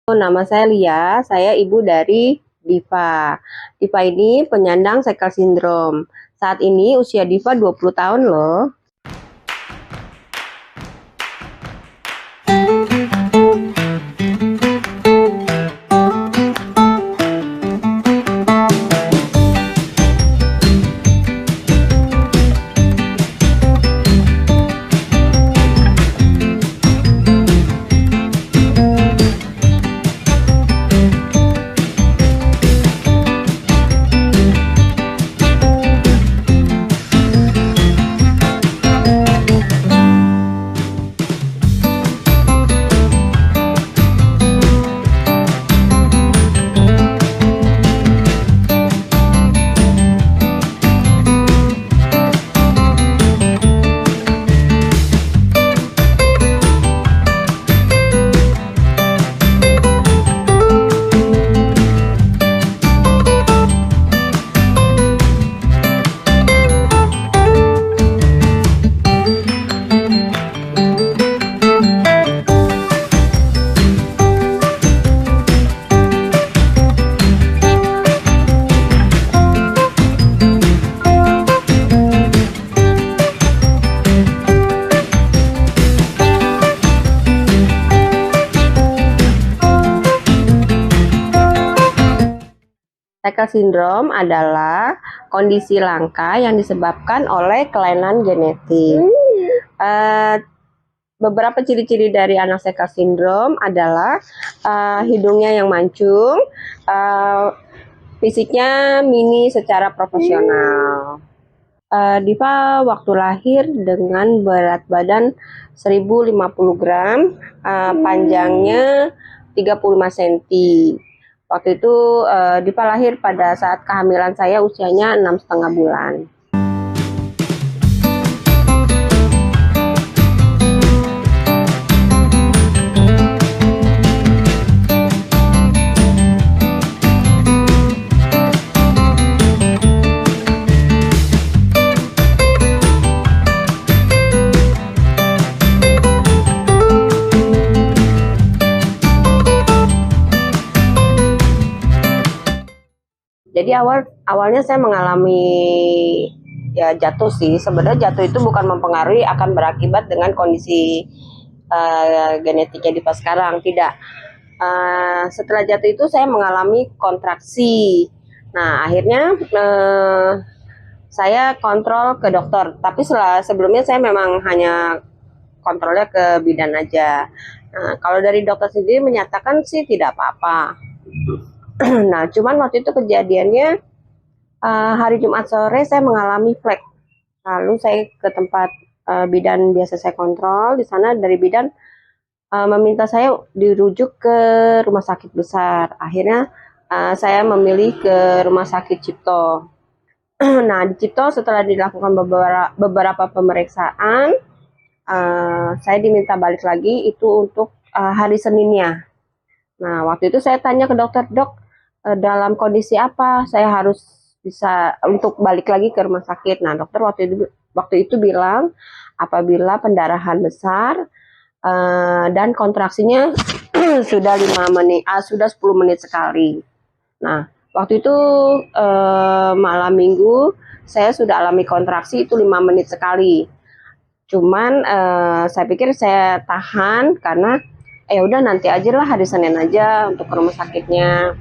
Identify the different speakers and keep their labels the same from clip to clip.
Speaker 1: Nama saya Lia, saya ibu dari Diva. Diva ini penyandang Seckel Syndrome. Saat ini usia Diva 20 tahun loh. Seckel Syndrome adalah kondisi langka yang disebabkan oleh kelainan genetik. Beberapa ciri-ciri dari anak Seckel Syndrome adalah hidungnya yang mancung, fisiknya mini secara proporsional. Diva waktu lahir dengan berat badan 1050 gram, panjangnya 35 cm. Waktu itu Diva lahir pada saat kehamilan saya usianya 6,5 bulan. Jadi awalnya saya mengalami ya jatuh sih. Sebenarnya jatuh itu bukan mempengaruhi akan berakibat dengan kondisi genetiknya Diva sekarang, tidak. Setelah jatuh itu saya mengalami kontraksi. Nah akhirnya saya kontrol ke dokter. Tapi sebelumnya saya memang hanya kontrolnya ke bidan aja. Nah, kalau dari dokter sendiri menyatakan sih tidak apa-apa. Nah, cuman waktu itu kejadiannya hari Jumat sore saya mengalami flek. Lalu saya ke tempat bidan biasa saya kontrol. Di sana dari bidan meminta saya dirujuk ke rumah sakit besar. Akhirnya saya memilih ke rumah sakit Cipto. Nah, di Cipto setelah dilakukan beberapa pemeriksaan, saya diminta balik lagi itu untuk hari Seninnya. Nah, waktu itu saya tanya ke dokter, "Dok, dalam kondisi apa saya harus bisa untuk balik lagi ke rumah sakit?" Nah, dokter waktu itu bilang apabila pendarahan besar dan kontraksinya sudah 10 menit sekali. Nah, waktu itu malam minggu saya sudah alami kontraksi itu 5 menit sekali. Cuman saya pikir saya tahan karena ya udah nanti aja lah hari Senin aja untuk ke rumah sakitnya.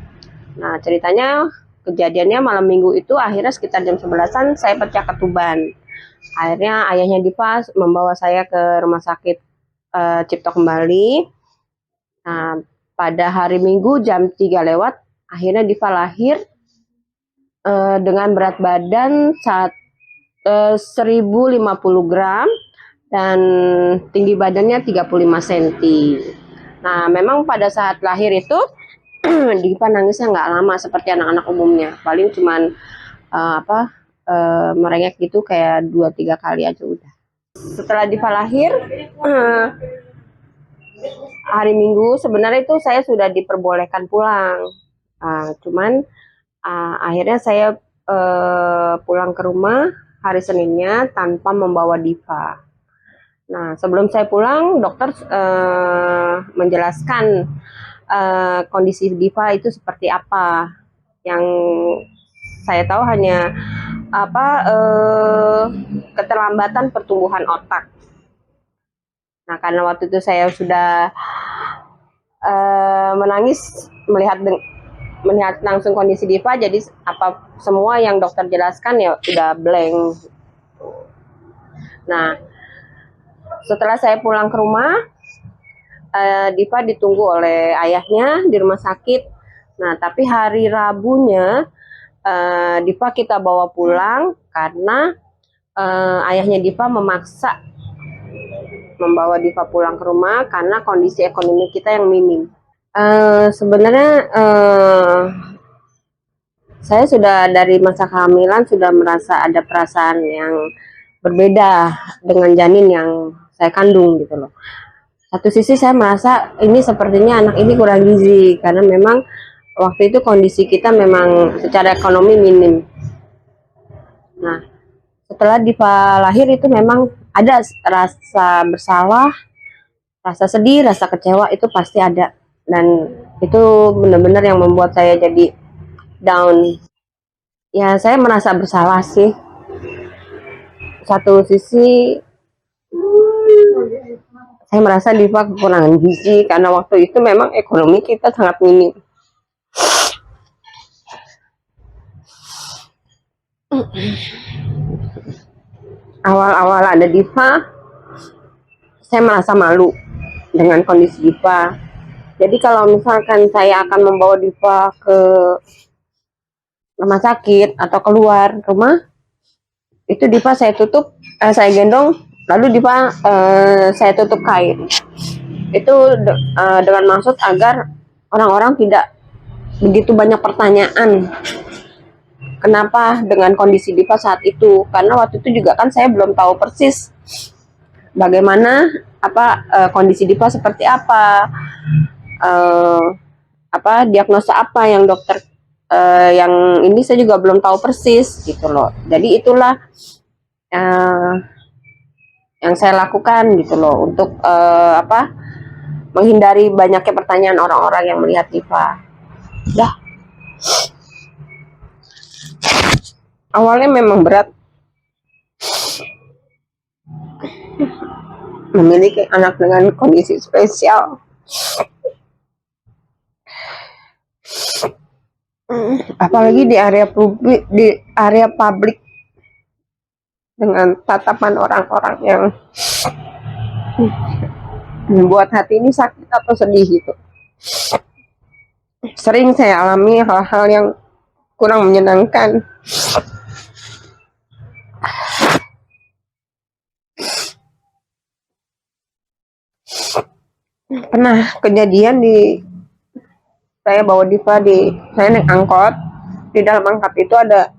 Speaker 1: Nah, ceritanya kejadiannya malam minggu itu akhirnya sekitar jam 11-an saya pecah ketuban. Akhirnya ayahnya Diva membawa saya ke rumah sakit Cipto kembali. Nah, pada hari Minggu jam 3 lewat akhirnya Diva lahir dengan berat badan 1050 gram dan tinggi badannya 35 cm. Nah, memang pada saat lahir itu Diva nangisnya nggak lama seperti anak-anak umumnya, paling cuman merengek gitu kayak 2-3 kali aja udah. Setelah Diva lahir hari Minggu sebenarnya itu saya sudah diperbolehkan pulang, cuman akhirnya saya pulang ke rumah hari Seninnya tanpa membawa Diva. Nah, sebelum saya pulang dokter menjelaskan kondisi Diva itu seperti apa. Yang saya tahu hanya apa keterlambatan pertumbuhan otak. Nah, karena waktu itu saya sudah menangis melihat langsung kondisi Diva, jadi apa semua yang dokter jelaskan ya udah blank. Nah, setelah saya pulang ke rumah, Diva ditunggu oleh ayahnya di rumah sakit. Nah, tapi hari Rabunya Diva kita bawa pulang karena ayahnya Diva memaksa membawa Diva pulang ke rumah karena kondisi ekonomi kita yang minim. Sebenarnya saya sudah dari masa kehamilan sudah merasa ada perasaan yang berbeda dengan janin yang saya kandung gitu loh. Satu sisi saya merasa ini sepertinya anak ini kurang gizi karena memang waktu itu kondisi kita memang secara ekonomi minim. Nah, setelah Diva lahir itu memang ada rasa bersalah, rasa sedih, rasa kecewa itu pasti ada. Dan itu benar-benar yang membuat saya jadi down. Ya, saya merasa bersalah sih. Satu sisi saya merasa Diva kekurangan gizi karena waktu itu memang ekonomi kita sangat minim. Awal-awal ada Diva, saya merasa malu dengan kondisi Diva. Jadi kalau misalkan saya akan membawa Diva ke rumah sakit atau keluar rumah, itu Diva saya tutup, saya gendong, lalu Diva saya tutup kain. Itu dengan maksud agar orang-orang tidak begitu banyak pertanyaan kenapa dengan kondisi Diva saat itu, karena waktu itu juga kan saya belum tahu persis bagaimana kondisi Diva seperti apa diagnosa apa yang dokter yang ini saya juga belum tahu persis gitu loh. Jadi itulah yang saya lakukan gitu loh untuk menghindari banyaknya pertanyaan orang-orang yang melihat Diva. Dah. Awalnya memang berat memiliki anak dengan kondisi spesial. Apalagi di area publik dengan tatapan orang-orang yang membuat hati ini sakit atau sedih gitu. Sering saya alami hal-hal yang kurang menyenangkan. Pernah kejadian saya bawa Diva saya naik angkot, di dalam angkot itu ada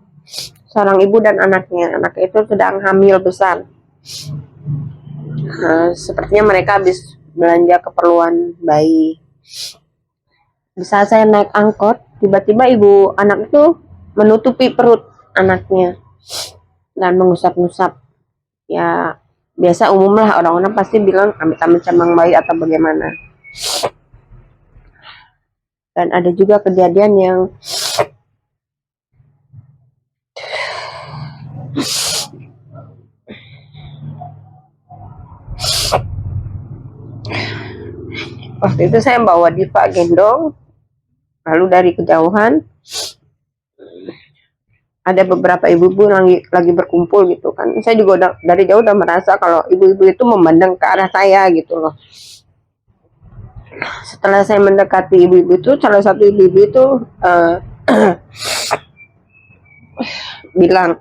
Speaker 1: seorang ibu dan anaknya. Anaknya itu sedang hamil besar. Sepertinya mereka habis belanja keperluan bayi. Di saat saya naik angkot, tiba-tiba ibu anak itu menutupi perut anaknya dan mengusap-ngusap. Ya, biasa umum lah, orang-orang pasti bilang amit-amit camang bayi atau bagaimana. Dan ada juga kejadian yang waktu itu saya bawa Diva gendong, lalu dari kejauhan ada beberapa ibu-ibu lagi berkumpul gitu kan. Saya juga dari jauh udah merasa kalau ibu-ibu itu memandang ke arah saya gitu loh. Setelah saya mendekati ibu-ibu itu, salah satu ibu-ibu itu bilang,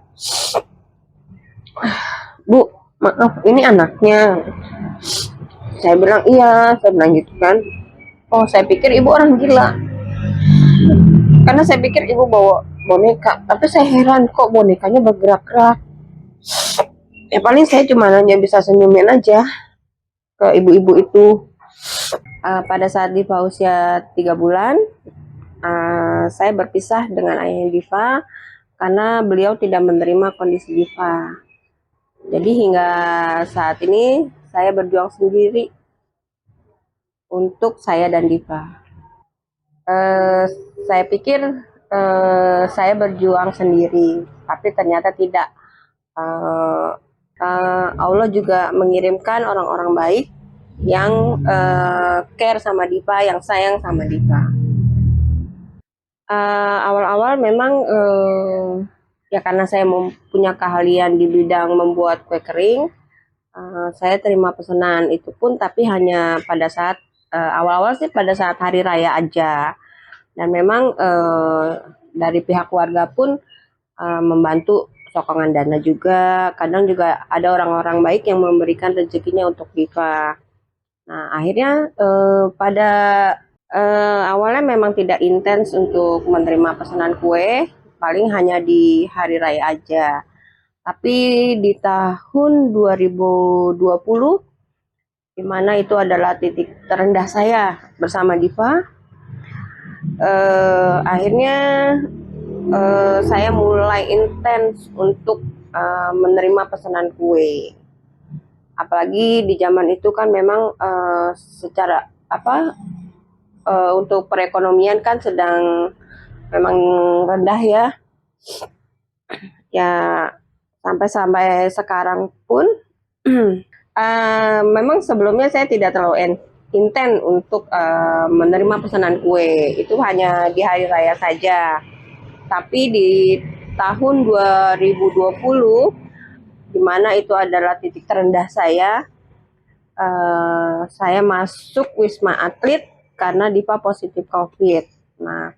Speaker 1: "Bu, maaf, ini anaknya." Saya bilang, "Iya," saya bilang gitu kan. Oh, saya pikir ibu orang gila. Karena saya pikir ibu bawa boneka, tapi saya heran kok bonekanya bergerak-gerak. Ya paling saya cuma hanya bisa senyumin aja ke ibu-ibu itu. Pada saat Diva usia 3 bulan, saya berpisah dengan ayahnya Diva karena beliau tidak menerima kondisi Diva. Jadi hingga saat ini saya berjuang sendiri untuk saya dan Diva. Eh, saya pikir saya berjuang sendiri, tapi ternyata tidak. Eh, Allah juga mengirimkan orang-orang baik yang care sama Diva, yang sayang sama Diva. Awal-awal memang ya karena saya punya keahlian di bidang membuat kue kering, saya terima pesanan itu pun, tapi hanya pada saat awal-awal sih pada saat hari raya aja. Dan memang dari pihak keluarga pun membantu sokongan dana juga. Kadang juga ada orang-orang baik yang memberikan rezekinya untuk Diva. Nah, akhirnya pada awalnya memang tidak intens untuk menerima pesanan kue, paling hanya di hari raya aja. Tapi di tahun 2020, di mana itu adalah titik terendah saya bersama Diva, akhirnya saya mulai intens untuk menerima pesanan kue. Apalagi di zaman itu kan memang secara untuk perekonomian kan sedang memang rendah ya. Ya sampai sekarang pun memang sebelumnya saya tidak terlalu intent untuk menerima pesanan kue. Itu hanya di hari raya saja. Tapi di tahun 2020, di mana itu adalah titik terendah saya masuk Wisma Atlet karena Diva positif COVID. Nah,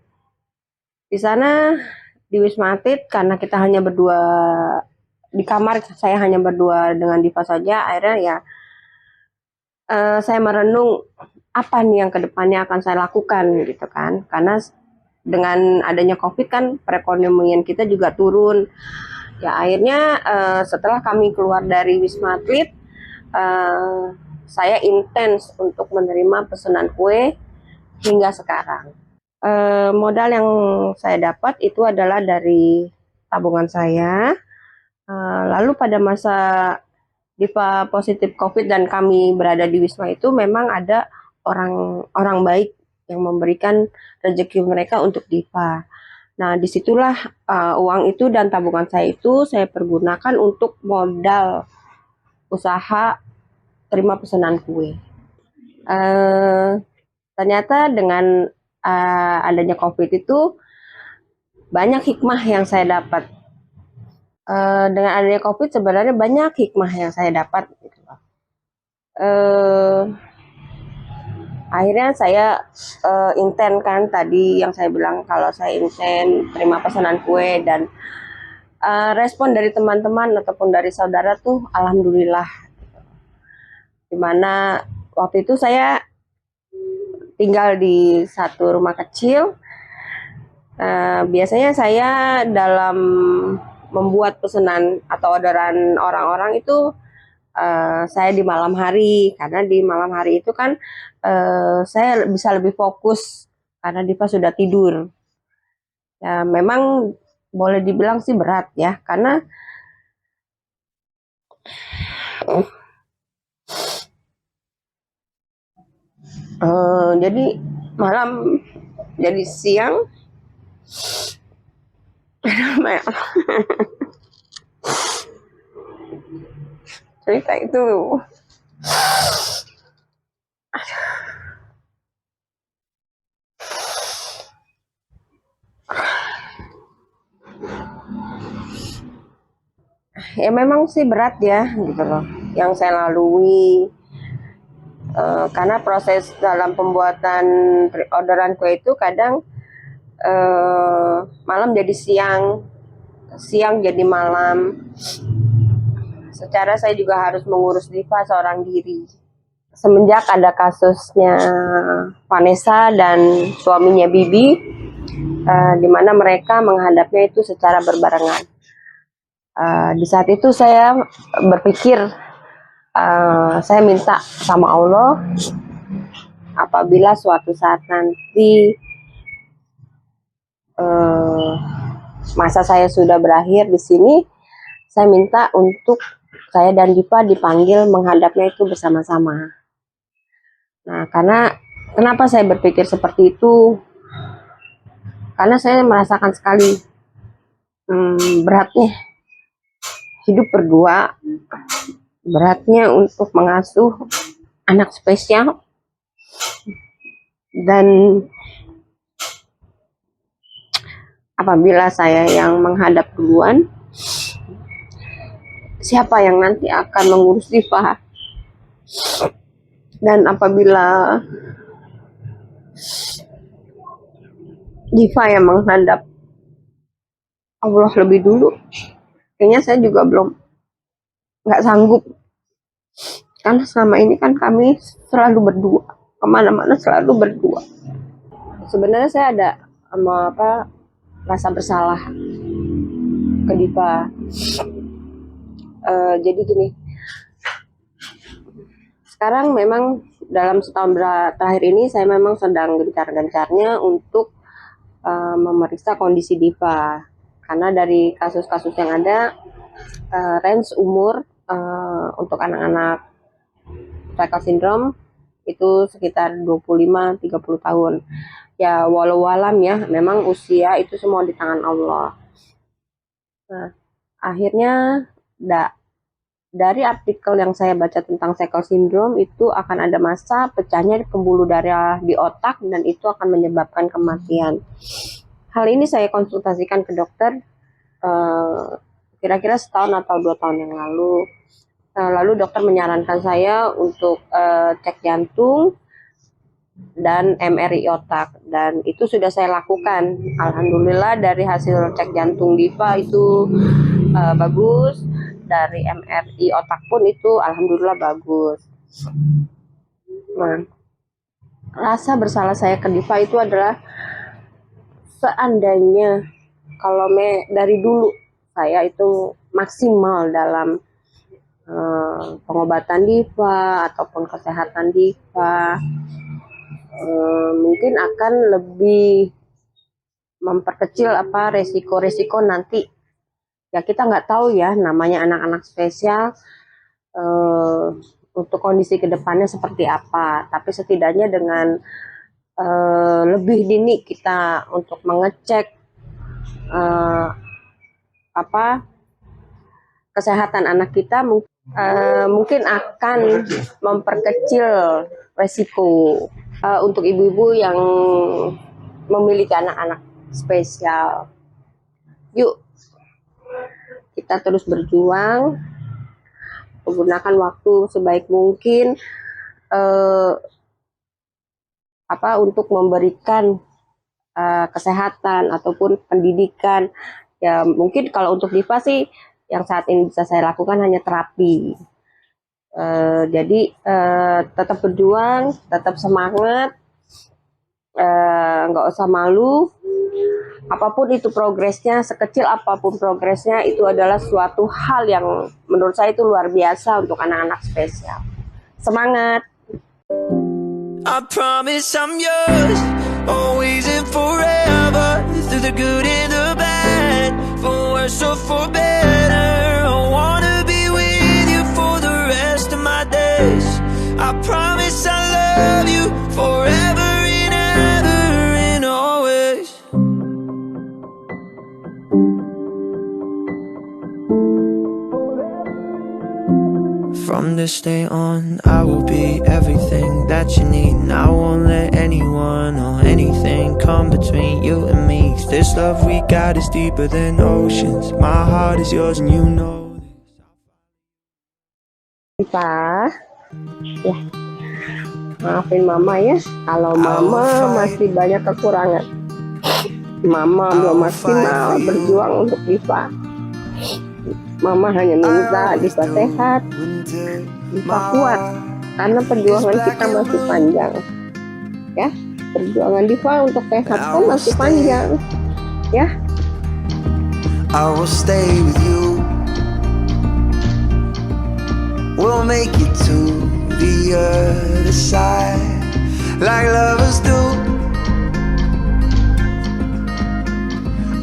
Speaker 1: di sana di Wisma Atlet karena kita hanya berdua di kamar, saya hanya berdua dengan Diva saja. Akhirnya ya saya merenung apa nih yang kedepannya akan saya lakukan gitu kan, karena dengan adanya COVID kan perekonomian kita juga turun. Ya akhirnya setelah kami keluar dari Wisma Atlet, saya intens untuk menerima pesanan kue hingga sekarang. Modal yang saya dapat itu adalah dari tabungan saya. Lalu pada masa Diva positif COVID dan kami berada di Wisma itu memang ada orang baik yang memberikan rezeki mereka untuk Diva. Nah, disitulah uang itu dan tabungan saya itu saya pergunakan untuk modal usaha terima pesanan kue. Ternyata dengan adanya COVID itu banyak hikmah yang saya dapat. Dengan adanya COVID sebenarnya banyak hikmah yang saya dapat. Akhirnya saya intent kan tadi yang saya bilang kalau saya intent terima pesanan kue, dan respon dari teman-teman ataupun dari saudara tuh alhamdulillah. Dimana waktu itu saya tinggal di satu rumah kecil. Biasanya saya dalam membuat pesanan atau orderan orang-orang itu saya di malam hari, karena di malam hari itu kan saya bisa lebih fokus karena Diva sudah tidur. Ya memang boleh dibilang sih berat ya, karena jadi malam jadi siang. Cerita itu ya memang sih berat ya gitu loh yang saya lalui. Karena proses dalam pembuatan orderan kue itu kadang malam jadi siang, siang jadi malam. Secara saya juga harus mengurus Diva seorang diri. Semenjak ada kasusnya Vanessa dan suaminya Bibi, di mana mereka menghadapnya itu secara berbarengan. Di saat itu saya berpikir, saya minta sama Allah, apabila suatu saat nanti masa saya sudah berakhir di sini, saya minta untuk saya dan Diva dipanggil menghadapnya itu bersama-sama. Nah, karena kenapa saya berpikir seperti itu? karena saya merasakan sekali beratnya hidup berdua, beratnya untuk mengasuh anak spesial, dan apabila saya yang menghadap duluan, siapa yang nanti akan mengurus Diva? Dan apabila Diva yang menghadap Allah lebih dulu, kayaknya saya juga nggak sanggup, karena selama ini kan kami selalu berdua, kemana-mana selalu berdua. Sebenarnya saya ada rasa bersalah ke Diva. Jadi gini, sekarang memang dalam setahun terakhir ini saya memang sedang gencar-gencarnya untuk memeriksa kondisi Diva, karena dari kasus-kasus yang ada, range umur untuk anak-anak cycle syndrome itu sekitar 25-30 tahun. Ya walau alam ya, memang usia itu semua di tangan Allah. Nah, akhirnya dari artikel yang saya baca tentang cycle syndrome itu akan ada masa pecahnya pembuluh darah di otak, dan itu akan menyebabkan kematian. Hal ini saya konsultasikan ke dokter kira-kira setahun atau 2 tahun yang lalu. Lalu dokter menyarankan saya untuk cek jantung dan MRI otak, dan itu sudah saya lakukan. Alhamdulillah dari hasil cek jantung Diva itu bagus, dari MRI otak pun itu alhamdulillah bagus. Nah, rasa bersalah saya ke Diva itu adalah, seandainya kalau dari dulu saya itu maksimal dalam pengobatan Diva ataupun kesehatan Diva, mungkin akan lebih memperkecil resiko-resiko nanti. Ya kita nggak tahu ya, namanya anak-anak spesial, untuk kondisi kedepannya seperti apa. Tapi setidaknya dengan lebih dini kita untuk mengecek kesehatan anak kita, mungkin akan memperkecil resiko untuk ibu-ibu yang memiliki anak-anak spesial. Yuk kita terus berjuang, menggunakan waktu sebaik mungkin untuk memberikan kesehatan ataupun pendidikan. Ya mungkin kalau untuk Diva sih yang saat ini bisa saya lakukan hanya terapi. Jadi tetap berjuang, tetap semangat, nggak usah malu. Apapun itu progresnya, sekecil apapun progresnya, itu adalah suatu hal yang menurut saya itu luar biasa untuk anak-anak spesial. Semangat!
Speaker 2: I promise I'm yours, always and forever, through the good and the bad, for worse or for better. I wanna be with you for the rest of my days. I promise I love you forever and ever and always. From this day on, I will be everything that you need, and I won't let anyone or anything come between you and me. 'Cause this love we got is deeper than oceans. My heart is yours and you know this.
Speaker 1: Diva, ya maafin mama ya kalau mama masih banyak kekurangan. Mama belum maksimal berjuang untuk Diva. Mama hanya minta Diva sehat, Diva kuat, karena perjuangan kita masih panjang. Ya, perjuangan Diva untuk sehat pun masih panjang. Ya.
Speaker 2: I will stay with you. We'll make it to the other side, like lovers do.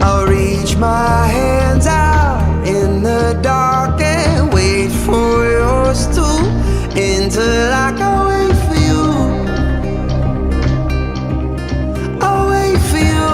Speaker 2: I'll reach my hands out in the dark and wait for yours to, until I can wait for you. I'll wait for you.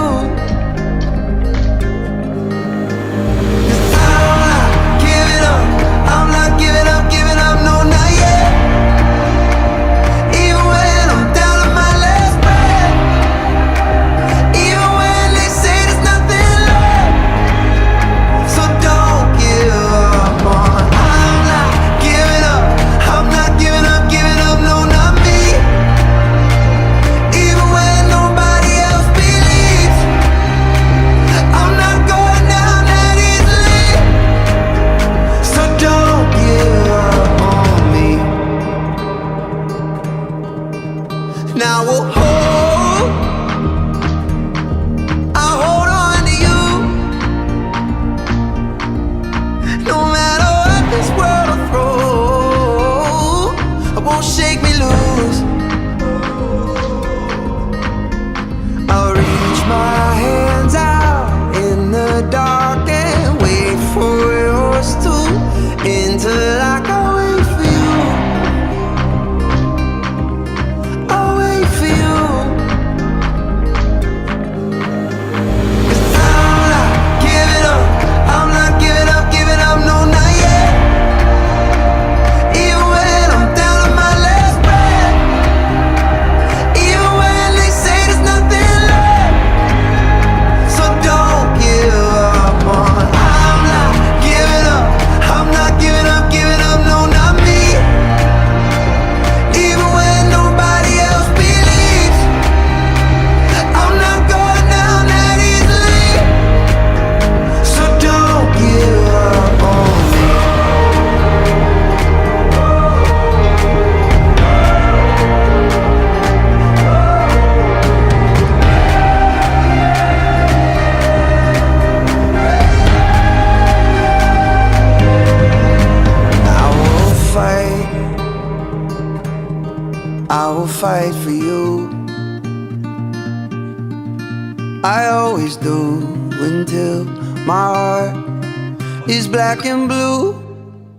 Speaker 3: I will fight for you. I always do until my heart is black and blue.